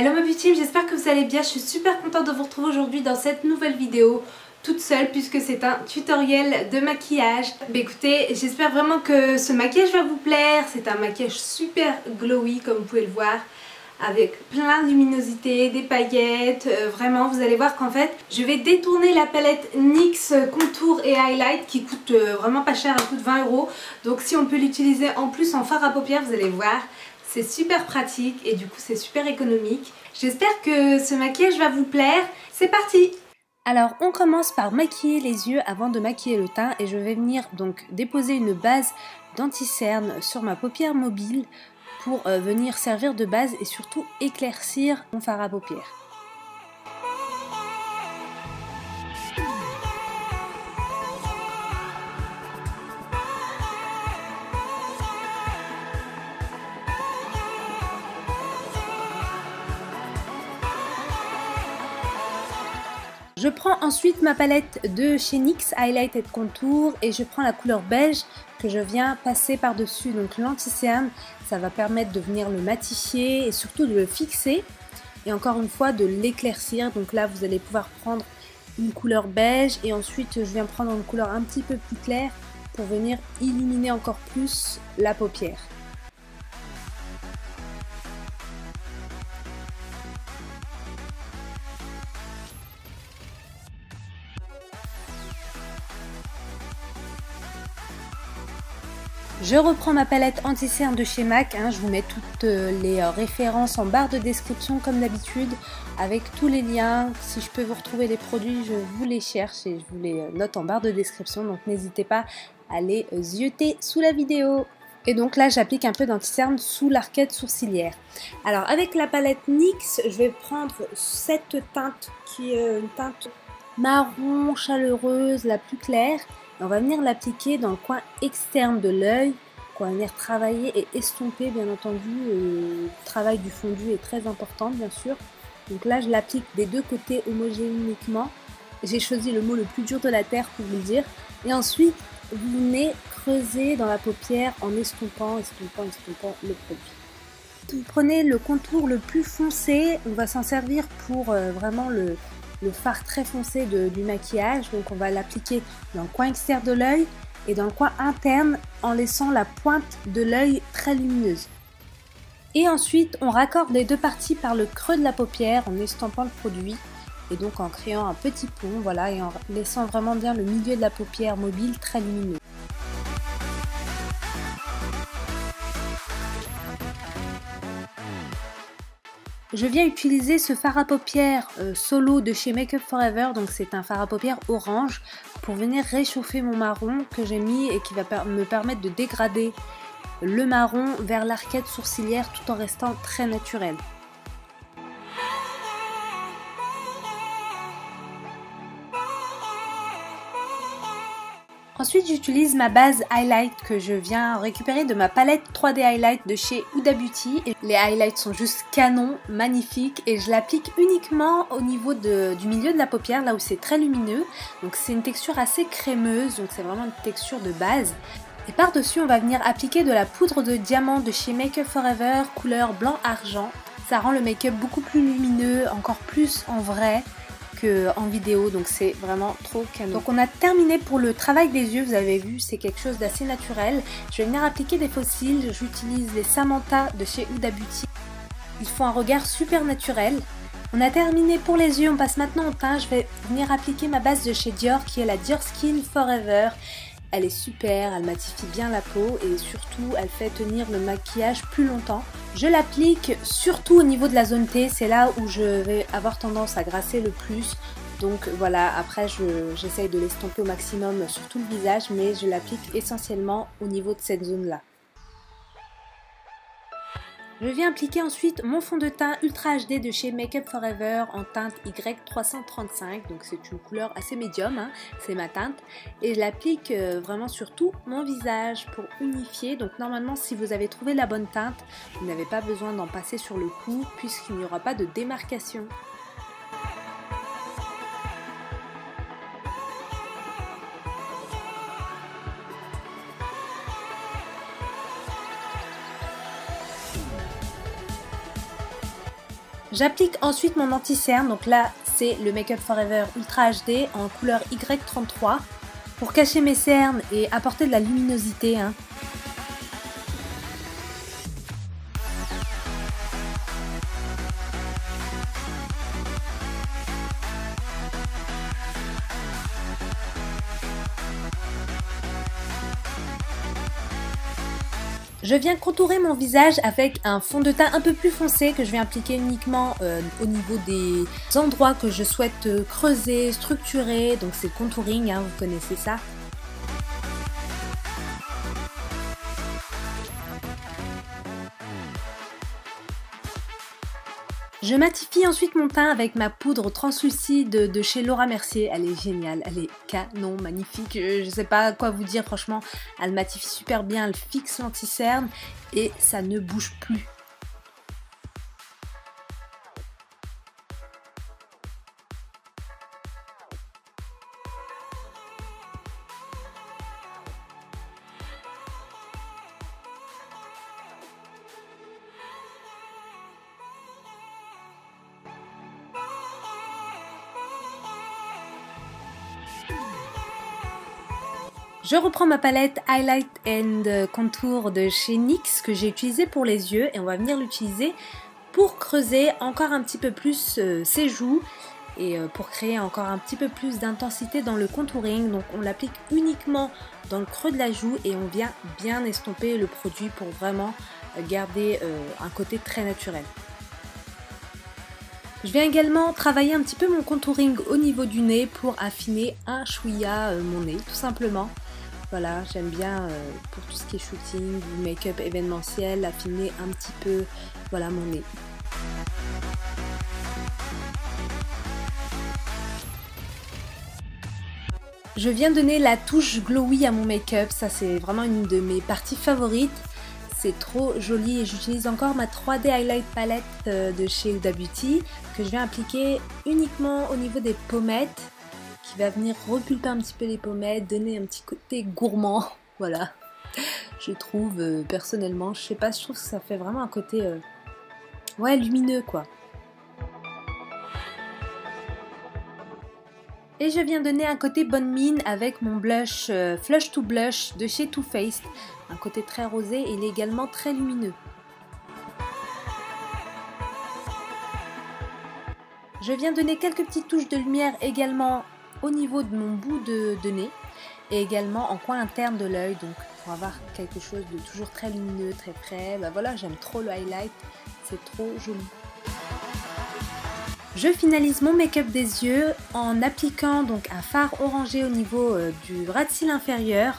Hello ma beauty, j'espère que vous allez bien. Je suis super contente de vous retrouver aujourd'hui dans cette nouvelle vidéo toute seule puisque c'est un tutoriel de maquillage. Écoutez, j'espère vraiment que ce maquillage va vous plaire. C'est un maquillage super glowy comme vous pouvez le voir, avec plein de luminosité, des paillettes. Vraiment, vous allez voir qu'en fait, je vais détourner la palette NYX Contour et Highlight qui coûte vraiment pas cher, elle coûte 20 €. Donc si on peut l'utiliser en plus en fard à paupières, vous allez voir. C'est super pratique et du coup c'est super économique. J'espère que ce maquillage va vous plaire. C'est parti! Alors on commence par maquiller les yeux avant de maquiller le teint et je vais venir donc déposer une base d'anti-cerne sur ma paupière mobile pour venir servir de base et surtout éclaircir mon fard à paupières. Je prends ensuite ma palette de chez NYX Highlight et Contour et je prends la couleur beige que je viens passer par-dessus donc l'anti-cerne. Ça va permettre de venir le matifier et surtout de le fixer et encore une fois de l'éclaircir. Donc là vous allez pouvoir prendre une couleur beige et ensuite je viens prendre une couleur un petit peu plus claire pour venir illuminer encore plus la paupière. Je reprends ma palette anti-cerne de chez MAC, je vous mets toutes les références en barre de description comme d'habitude, avec tous les liens. Si je peux vous retrouver les produits, je vous les cherche et je vous les note en barre de description, donc n'hésitez pas à les zioter sous la vidéo. Et donc là j'applique un peu d'anti-cerne sous l'arcade sourcilière. Alors avec la palette NYX, je vais prendre cette teinte qui est une teinte marron chaleureuse, la plus claire. On va venir l'appliquer dans le coin externe de l'œil, qu'on va venir travailler et estomper bien entendu. Le travail du fondu est très important bien sûr. Donc là je l'applique des deux côtés homogénément. J'ai choisi le mot le plus dur de la terre pour vous le dire. Et ensuite vous venez creuser dans la paupière en estompant le produit. Vous prenez le contour le plus foncé, on va s'en servir pour vraiment le fard très foncé du maquillage. Donc on va l'appliquer dans le coin externe de l'œil et dans le coin interne en laissant la pointe de l'œil très lumineuse. Et ensuite on raccorde les deux parties par le creux de la paupière en estompant le produit et donc en créant un petit pont, voilà, et en laissant vraiment bien le milieu de la paupière mobile très lumineux. Je viens utiliser ce fard à paupières solo de chez Make Up For Ever, donc c'est un fard à paupières orange pour venir réchauffer mon marron que j'ai mis et qui va me permettre de dégrader le marron vers l'arcade sourcilière tout en restant très naturel. Ensuite j'utilise ma base highlight que je viens récupérer de ma palette 3D highlight de chez Huda Beauty. Et les highlights sont juste canons, magnifiques et je l'applique uniquement au niveau du milieu de la paupière, là où c'est très lumineux. Donc c'est une texture assez crémeuse, donc c'est vraiment une texture de base. Et par-dessus on va venir appliquer de la poudre de diamant de chez Make Up For Ever couleur blanc-argent. Ça rend le make-up beaucoup plus lumineux, encore plus en vrai en vidéo, donc c'est vraiment trop canon. Donc on a terminé pour le travail des yeux, vous avez vu c'est quelque chose d'assez naturel. Je vais venir appliquer des faux cils, j'utilise les Samantha de chez Huda Beauty. Ils font un regard super naturel. On a terminé pour les yeux, on passe maintenant au teint. Je vais venir appliquer ma base de chez Dior qui est la Dior Skin Forever. Elle est super, elle matifie bien la peau et surtout elle fait tenir le maquillage plus longtemps. Je l'applique surtout au niveau de la zone T, c'est là où je vais avoir tendance à grasser le plus. Donc voilà, après j'essaye de l'estomper au maximum sur tout le visage, mais je l'applique essentiellement au niveau de cette zone-là. Je viens appliquer ensuite mon fond de teint Ultra HD de chez Make Up For Ever en teinte Y335, donc c'est une couleur assez médium, c'est ma teinte, et je l'applique vraiment sur tout mon visage pour unifier. Donc normalement si vous avez trouvé la bonne teinte, vous n'avez pas besoin d'en passer sur le cou puisqu'il n'y aura pas de démarcation. J'applique ensuite mon anti-cerne, donc là c'est le Make Up Forever Ultra HD en couleur Y33 pour cacher mes cernes et apporter de la luminosité. Je viens contourer mon visage avec un fond de teint un peu plus foncé que je vais appliquer uniquement au niveau des endroits que je souhaite creuser, structurer, donc c'est contouring, vous connaissez ça. Je matifie ensuite mon teint avec ma poudre translucide de chez Laura Mercier. Elle est géniale, elle est canon, magnifique. Je sais pas quoi vous dire, franchement. Elle matifie super bien, elle fixe l'anti-cerne et ça ne bouge plus. Je reprends ma palette Highlight and Contour de chez NYX que j'ai utilisée pour les yeux et on va venir l'utiliser pour creuser encore un petit peu plus ses joues et pour créer encore un petit peu plus d'intensité dans le contouring. Donc on l'applique uniquement dans le creux de la joue et on vient bien estomper le produit pour vraiment garder un côté très naturel. Je viens également travailler un petit peu mon contouring au niveau du nez pour affiner un chouïa mon nez tout simplement. Voilà, j'aime bien pour tout ce qui est shooting ou make-up événementiel, affiner un petit peu voilà, mon nez. Je viens donner la touche glowy à mon make-up, ça c'est vraiment une de mes parties favorites. C'est trop joli et j'utilise encore ma 3D Highlight Palette de chez Huda Beauty que je viens appliquer uniquement au niveau des pommettes. Qui va venir repulper un petit peu les pommettes, donner un petit côté gourmand, voilà. Je trouve personnellement, je sais pas, je trouve que ça fait vraiment un côté ouais, lumineux quoi. Et je viens donner un côté bonne mine avec mon blush Flush to Blush de chez Too Faced, un côté très rosé et il est également très lumineux. Je viens donner quelques petites touches de lumière également au niveau de mon bout de nez et également en coin interne de l'œil, donc pour avoir quelque chose de toujours très lumineux, très frais. Bah voilà, j'aime trop le highlight, c'est trop joli. Je finalise mon make-up des yeux en appliquant donc un fard orangé au niveau du ras de cils inférieur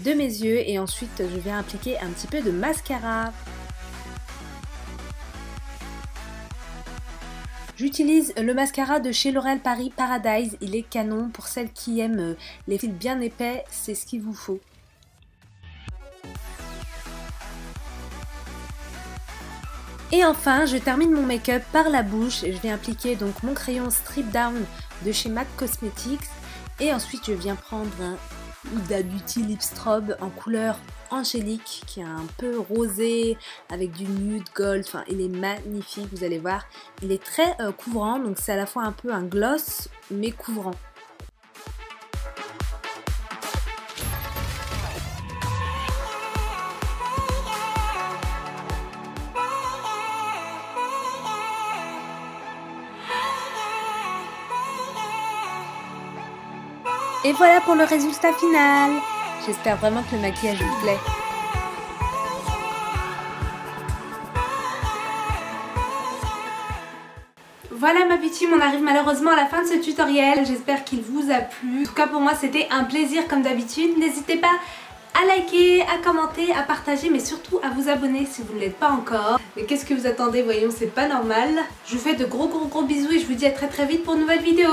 de mes yeux et ensuite je viens appliquer un petit peu de mascara. J'utilise le mascara de chez L'Oréal Paris Paradise, il est canon pour celles qui aiment les fils bien épais, c'est ce qu'il vous faut. Et enfin, je termine mon make-up par la bouche et je viens appliquer donc mon crayon Strip Down de chez MAC Cosmetics et ensuite je viens prendre un Huda Beauty Lip Strobe en couleur angélique qui est un peu rosé avec du nude gold, enfin il est magnifique, vous allez voir, il est très couvrant donc c'est à la fois un peu un gloss mais couvrant. Et voilà pour le résultat final. J'espère vraiment que le maquillage vous plaît. Voilà ma beauty, on arrive malheureusement à la fin de ce tutoriel. J'espère qu'il vous a plu. En tout cas pour moi c'était un plaisir comme d'habitude. N'hésitez pas à liker, à commenter, à partager, mais surtout à vous abonner si vous ne l'êtes pas encore. Mais qu'est-ce que vous attendez? Voyons, c'est pas normal. Je vous fais de gros bisous et je vous dis à très vite pour une nouvelle vidéo.